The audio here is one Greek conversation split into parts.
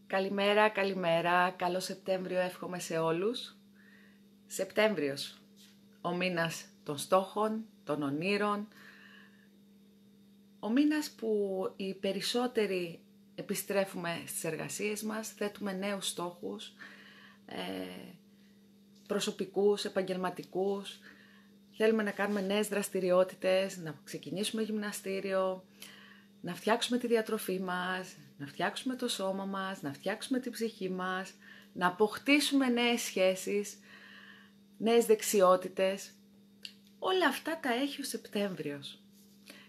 Καλημέρα, καλημέρα. Καλό Σεπτέμβριο εύχομαι σε όλους. Σεπτέμβριος, ο μήνας των στόχων, των ονείρων. Ο μήνας που οι περισσότεροι επιστρέφουμε στις εργασίες μας, θέτουμε νέους στόχους, προσωπικούς, επαγγελματικούς. Θέλουμε να κάνουμε νέες δραστηριότητες, να ξεκινήσουμε γυμναστήριο, να φτιάξουμε τη διατροφή μας, να φτιάξουμε το σώμα μας, να φτιάξουμε την ψυχή μας, να αποκτήσουμε νέες σχέσεις, νέες δεξιότητες. Όλα αυτά τα έχει ο Σεπτέμβριος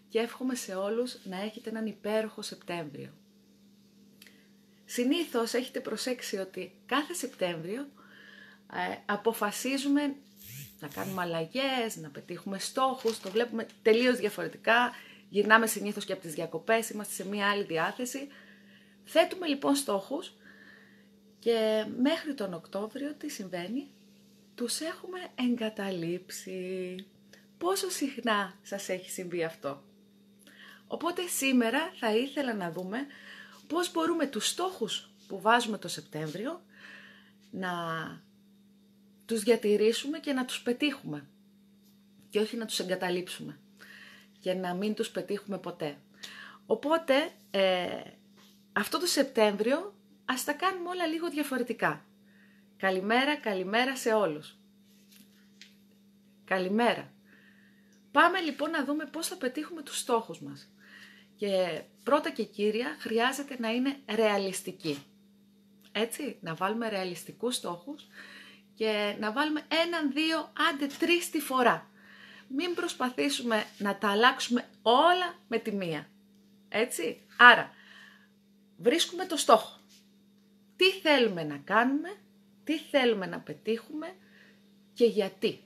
και εύχομαι σε όλους να έχετε έναν υπέροχο Σεπτέμβριο. Συνήθως έχετε προσέξει ότι κάθε Σεπτέμβριο αποφασίζουμε να κάνουμε αλλαγές, να πετύχουμε στόχους, το βλέπουμε τελείως διαφορετικά. Γυρνάμε συνήθως και από τις διακοπές, είμαστε σε μία άλλη διάθεση. Θέτουμε λοιπόν στόχους και μέχρι τον Οκτώβριο τι συμβαίνει? Τους έχουμε εγκαταλείψει. Πόσο συχνά σας έχει συμβεί αυτό? Οπότε σήμερα θα ήθελα να δούμε πώς μπορούμε τους στόχους που βάζουμε το Σεπτέμβριο να τους διατηρήσουμε και να τους πετύχουμε και όχι να τους εγκαταλείψουμε και να μην τους πετύχουμε ποτέ. Οπότε αυτό το Σεπτέμβριο ας τα κάνουμε όλα λίγο διαφορετικά. Καλημέρα, καλημέρα σε όλους. Καλημέρα. Πάμε λοιπόν να δούμε πώς θα πετύχουμε τους στόχους μας. Και πρώτα και κύρια χρειάζεται να είναι ρεαλιστική. Έτσι, να βάλουμε ρεαλιστικούς στόχους και να βάλουμε 1, 2, άντε 3 τη φορά. Μην προσπαθήσουμε να τα αλλάξουμε όλα με τη μία. Έτσι, άρα βρίσκουμε το στόχο. Τι θέλουμε να κάνουμε, τι θέλουμε να πετύχουμε και γιατί.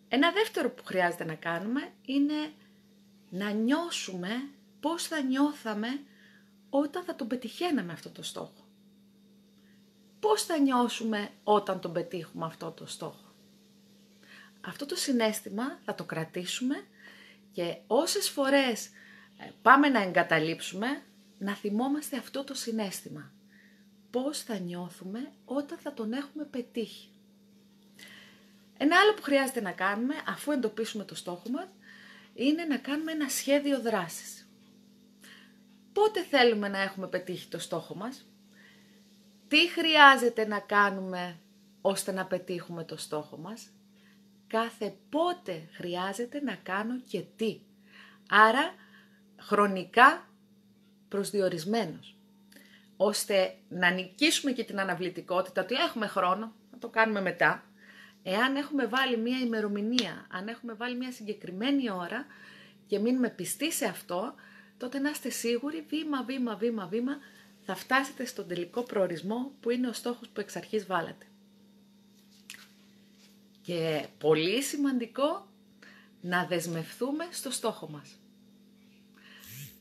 Ένα δεύτερο που χρειάζεται να κάνουμε είναι να νιώσουμε πώς θα νιώθαμε όταν θα τον πετυχαίναμε αυτό το στόχο. Πώς θα νιώσουμε όταν τον πετύχουμε αυτό το στόχο. Αυτό το συναίσθημα θα το κρατήσουμε και όσες φορές πάμε να εγκαταλείψουμε, να θυμόμαστε αυτό το συναίσθημα. Πώς θα νιώθουμε όταν θα τον έχουμε πετύχει. Ένα άλλο που χρειάζεται να κάνουμε, αφού εντοπίσουμε το στόχο μας, είναι να κάνουμε ένα σχέδιο δράσης. Πότε θέλουμε να έχουμε πετύχει το στόχο μας? Τι χρειάζεται να κάνουμε ώστε να πετύχουμε το στόχο μας? Κάθε πότε χρειάζεται να κάνω και τι. Άρα χρονικά προσδιορισμένος. Ώστε να νικήσουμε και την αναβλητικότητα, ότι έχουμε χρόνο, να το κάνουμε μετά. Εάν έχουμε βάλει μία ημερομηνία, αν έχουμε βάλει μία συγκεκριμένη ώρα και μείνουμε πιστοί σε αυτό, τότε να είστε σίγουροι βήμα θα φτάσετε στον τελικό προορισμό που είναι ο στόχος που εξ αρχής βάλατε. Και πολύ σημαντικό να δεσμευθούμε στο στόχο μας.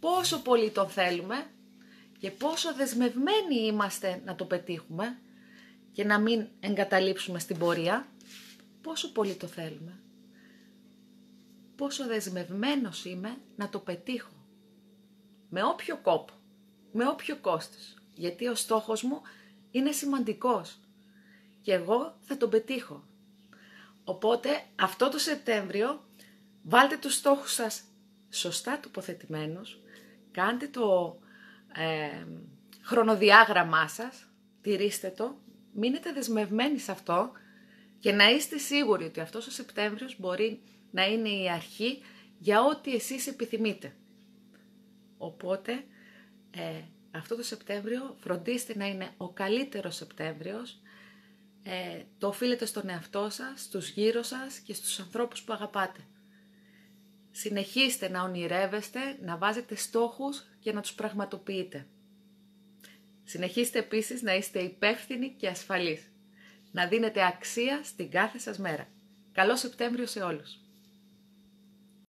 Πόσο πολύ τον θέλουμε και πόσο δεσμευμένοι είμαστε να το πετύχουμε και να μην εγκαταλείψουμε στην πορεία. Πόσο πολύ το θέλουμε. Πόσο δεσμευμένος είμαι να το πετύχω. Με όποιο κόπο, με όποιο κόστος. Γιατί ο στόχος μου είναι σημαντικός και εγώ θα τον πετύχω. Οπότε αυτό το Σεπτέμβριο βάλτε τους στόχους σας σωστά τοποθετημένους, κάντε το χρονοδιάγραμμά σας, τηρήστε το, μείνετε δεσμευμένοι σε αυτό και να είστε σίγουροι ότι αυτός ο Σεπτέμβριος μπορεί να είναι η αρχή για ό,τι εσείς επιθυμείτε. Οπότε αυτό το Σεπτέμβριο φροντίστε να είναι ο καλύτερος Σεπτέμβριος. Το οφείλετε στον εαυτό σας, στους γύρω σας και στους ανθρώπους που αγαπάτε. Συνεχίστε να ονειρεύεστε, να βάζετε στόχους και να τους πραγματοποιείτε. Συνεχίστε επίσης να είστε υπεύθυνοι και ασφαλείς. Να δίνετε αξία στην κάθε σας μέρα. Καλό Σεπτέμβριο σε όλους!